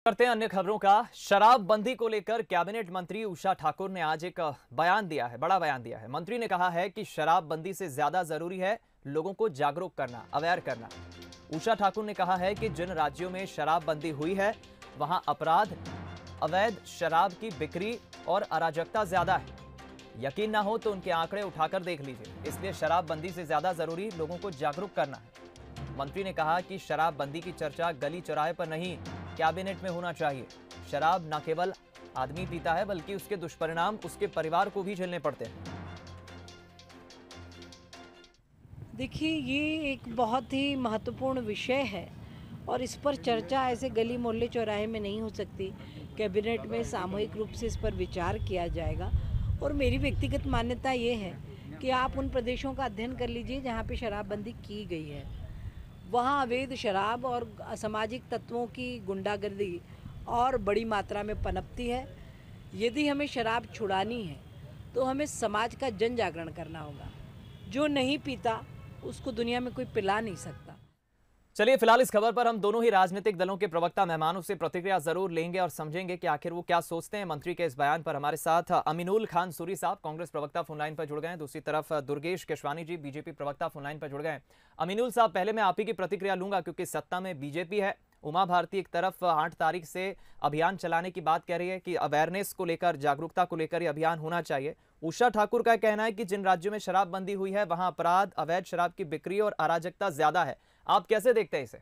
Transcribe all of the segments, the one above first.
करते हैं अन्य खबरों का। शराबबंदी को लेकर कैबिनेट मंत्री उषा ठाकुर ने आज एक बयान दिया है, बड़ा बयान दिया है। मंत्री ने कहा है कि शराबबंदी से ज्यादा जरूरी है लोगों को जागरूक करना, अवेयर करना। उषा ठाकुर ने कहा है कि जिन राज्यों में शराबबंदी हुई है वहां अपराध, अवैध शराब की बिक्री और अराजकता ज्यादा है। यकीन ना हो तो उनके आंकड़े उठाकर देख लीजिए। इसलिए शराबबंदी से ज्यादा जरूरी लोगों को जागरूक करना है। मंत्री ने कहा कि शराबबंदी की चर्चा गली चौराहे पर नहीं, कैबिनेट में होना चाहिए। शराब न केवल आदमी पीता है बल्कि उसके दुष्परिणाम उसके परिवार को भी झेलने पड़ते हैं। देखिए, ये एक बहुत ही महत्वपूर्ण विषय है और इस पर चर्चा ऐसे गली मोहल्ले चौराहे में नहीं हो सकती। कैबिनेट में सामूहिक रूप से इस पर विचार किया जाएगा। और मेरी व्यक्तिगत मान्यता ये है कि आप उन प्रदेशों का अध्ययन कर लीजिए जहाँ पे शराबबंदी की गई है। वहाँ अवैध शराब और असामाजिक तत्वों की गुंडागर्दी और बड़ी मात्रा में पनपती है। यदि हमें शराब छुड़ानी है तो हमें समाज का जन जागरण करना होगा। जो नहीं पीता उसको दुनिया में कोई पिला नहीं सकता। चलिए, फिलहाल इस खबर पर हम दोनों ही राजनीतिक दलों के प्रवक्ता मेहमानों से प्रतिक्रिया जरूर लेंगे और समझेंगे कि आखिर वो क्या सोचते हैं मंत्री के इस बयान पर। हमारे साथ अमीनुल खान सूरी साहब, कांग्रेस प्रवक्ता फोनलाइन पर जुड़ गए हैं। दूसरी तरफ दुर्गेश केशवानी जी, बीजेपी प्रवक्ता फोनलाइन पर जुड़ गए हैं। अमीनुल साहब, पहले मैं आप ही की प्रतिक्रिया लूंगा क्योंकि सत्ता में बीजेपी है। उमा भारती एक तरफ 8 तारीख से अभियान चलाने की बात कह रही है कि अवेयरनेस को लेकर, जागरूकता को लेकर ये अभियान होना चाहिए। उषा ठाकुर का कहना है कि जिन राज्यों में शराबबंदी हुई है वहां अपराध, अवैध शराब की बिक्री और अराजकता ज्यादा है। आप कैसे देखते हैं इसे?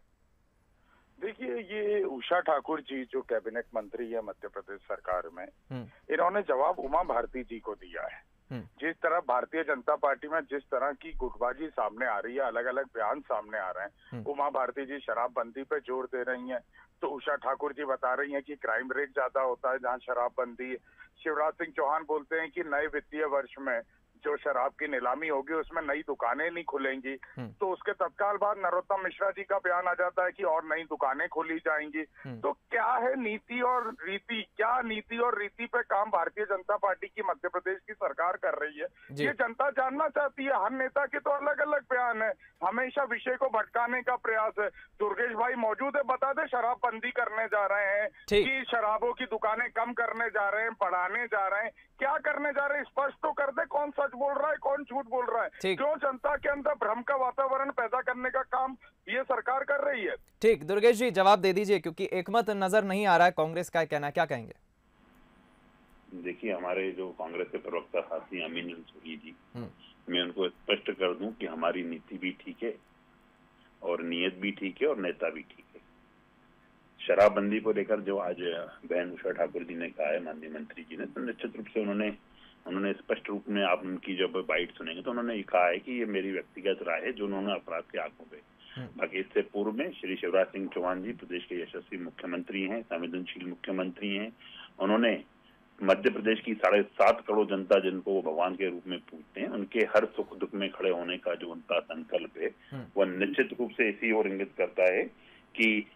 देखिए, ये उषा ठाकुर जी जो कैबिनेट मंत्री है मध्य प्रदेश सरकार में, इन्होंने जवाब उमा भारती जी को दिया है। जिस तरह भारतीय जनता पार्टी में जिस तरह की गुटबाजी सामने आ रही है, अलग अलग बयान सामने आ रहे हैं। उमा भारती जी शराबबंदी पे जोर दे रही हैं, तो उषा ठाकुर जी बता रही हैं कि क्राइम रेट ज्यादा होता है जहां शराबबंदी है। शिवराज सिंह चौहान बोलते हैं कि नए वित्तीय वर्ष में जो शराब की नीलामी होगी उसमें नई दुकानें नहीं खुलेंगी। तो उसके तत्काल बाद नरोत्तम मिश्रा जी का बयान आ जाता है कि और नई दुकानें खोली जाएंगी। तो क्या है नीति और रीति, क्या नीति और रीति पे काम भारतीय जनता पार्टी की मध्य प्रदेश की सरकार कर रही है, ये जनता जानना चाहती है। हर नेता के तो अलग अलग बयान है, हमेशा विषय को भटकाने का प्रयास है। दुर्गेश भाई मौजूद है, बता दे शराबबंदी करने जा रहे हैं कि शराबों की दुकानें कम करने जा रहे हैं, बढ़ाने जा रहे हैं, क्या करने जा रहे हैं? स्पष्ट तो कर दे कौन सच बोल रहा है, कौन झूठ बोल रहा है। क्यों जनता के अंदर भ्रम का वातावरण पैदा करने का काम ये सरकार कर रही है? ठीक, दुर्गेश जी जवाब दे दीजिए क्योंकि एकमत नजर नहीं आ रहा है कांग्रेस का कहना, क्या कहेंगे? देखिए, हमारे जो कांग्रेस के प्रवक्ता साथी अमीनुल सूरी जी, मैं उनको स्पष्ट कर दूं कि हमारी नीति भी ठीक है और नीयत भी ठीक है और नेता भी ठीक है। शराबबंदी को लेकर जो आज बहन उषा ठाकुर जी ने कहा है, माननीय मंत्री जी ने, तो निश्चित रूप से उन्होंने स्पष्ट रूप में, आप उनकी जब बाइट सुनेंगे तो उन्होंने कहा है कि ये मेरी व्यक्तिगत राय है जो उन्होंने अपराध के आंखों पे। बाकी इससे पूर्व में श्री शिवराज सिंह चौहान जी प्रदेश के यशस्वी मुख्यमंत्री हैं, संवेदनशील मुख्यमंत्री हैं। उन्होंने मध्य प्रदेश की 7.5 करोड़ जनता जिनको वो भगवान के रूप में पूजते हैं, उनके हर सुख दुख में खड़े होने का जो उनका संकल्प है वह निश्चित रूप से इसी ओर इंगित करता है कि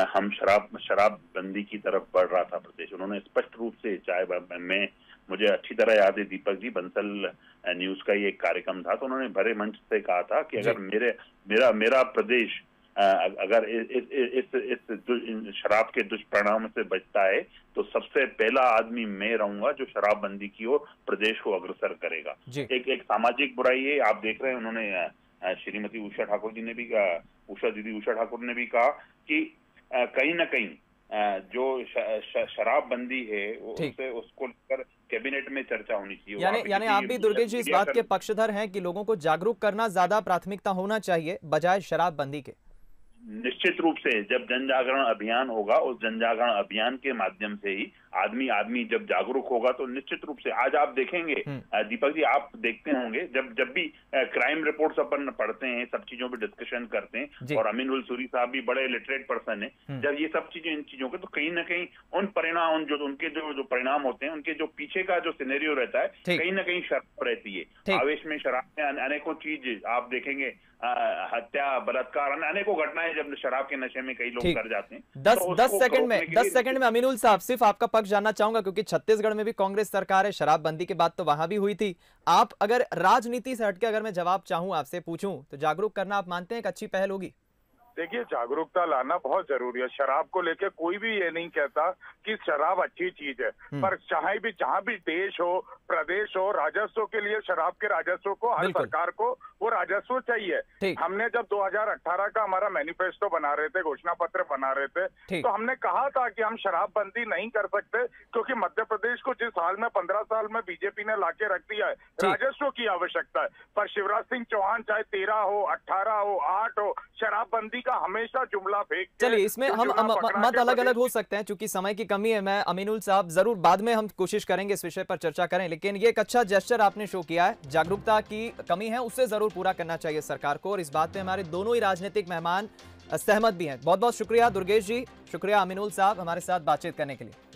हम शराबबंदी की तरफ बढ़ रहा था प्रदेश। उन्होंने स्पष्ट रूप से, चाहे मुझे अच्छी तरह याद है, दीपक जी, बंसल न्यूज का ये एक कार्यक्रम था, तो उन्होंने भरे मंच से कहा था कि अगर मेरा प्रदेश अगर इस शराब के दुष्परिणाम से बचता है तो सबसे पहला आदमी मैं रहूंगा जो शराबबंदी की ओर प्रदेश को अग्रसर करेगा। एक सामाजिक बुराई है, आप देख रहे हैं। उन्होंने श्रीमती उषा ठाकुर जी ने भी कहा, उषा ठाकुर ने भी कहा कि कहीं ना कहीं जो शराबबंदी है उसको लेकर कैबिनेट में चर्चा होनी चाहिए। यानी आप भी दुर्गेश जी इस बात के पक्षधर हैं कि लोगों को जागरूक करना ज्यादा प्राथमिकता होना चाहिए बजाय शराबबंदी के? निश्चित रूप से जब जन जागरण अभियान होगा, उस जन जागरण अभियान के माध्यम से ही आदमी जब जागरूक होगा तो निश्चित रूप से, आज आप देखेंगे दीपक जी, आप देखते होंगे जब भी क्राइम रिपोर्ट्स अपन पढ़ते हैं, सब चीजों पे डिस्कशन करते हैं, और अमीनुल सूरी साहब भी बड़े लिटरेट पर्सन है, जब ये सब चीजें इन चीजों के, तो कहीं ना कहीं उन परिणाम, उनके जो परिणाम होते हैं, उनके जो पीछे का जो सिनेरियो रहता है, कहीं ना कहीं शराब रहती है। आवेश में शराब में अनेकों चीज आप देखेंगे, हत्या, बलात्कार, अनेकों घटनाएं जब शराब के नशे में कई लोग कर जाते हैं। 10 सेकंड में अमीनुल साहब सिर्फ आपका पक्ष जानना चाहूंगा क्योंकि छत्तीसगढ़ में भी कांग्रेस सरकार है, शराबबंदी के बाद तो वहां भी हुई थी। आप अगर राजनीति से हटके अगर मैं जवाब चाहूं, आपसे पूछूं, तो जागरूक करना आप मानते हैं एक अच्छी पहल होगी? देखिए, जागरूकता लाना बहुत जरूरी है। शराब को लेकर कोई भी ये नहीं कहता कि शराब अच्छी चीज है, पर चाहे भी जहां भी देश हो, प्रदेश हो, राजस्व के लिए शराब के राजस्व को हर सरकार को वो राजस्व चाहिए। हमने जब 2018 का हमारा मैनिफेस्टो बना रहे थे, घोषणा पत्र बना रहे थे, तो हमने कहा था कि हम शराबबंदी नहीं कर सकते क्योंकि मध्य प्रदेश को जिस हाल में 15 साल में बीजेपी ने लाके रख दिया है, राजस्व की आवश्यकता है। पर शिवराज सिंह चौहान चाहे 13 हो, 18 हो, 8 हो, शराबबंदी का हमेशा जुमला फेंक। चलिए, इसमें हम मत अलग अलग हो सकते हैं, क्योंकि समय की कमी है। मैं अमीनुल साहब, जरूर बाद में हम कोशिश करेंगे इस विषय पर चर्चा करें, लेकिन ये एक अच्छा जेस्चर आपने शो किया है। जागरूकता की कमी है, उससे जरूर पूरा करना चाहिए सरकार को, और इस बात पे हमारे दोनों ही राजनीतिक मेहमान सहमत भी हैं। बहुत बहुत शुक्रिया दुर्गेश जी, शुक्रिया अमीनुल साहब हमारे साथ बातचीत करने के लिए।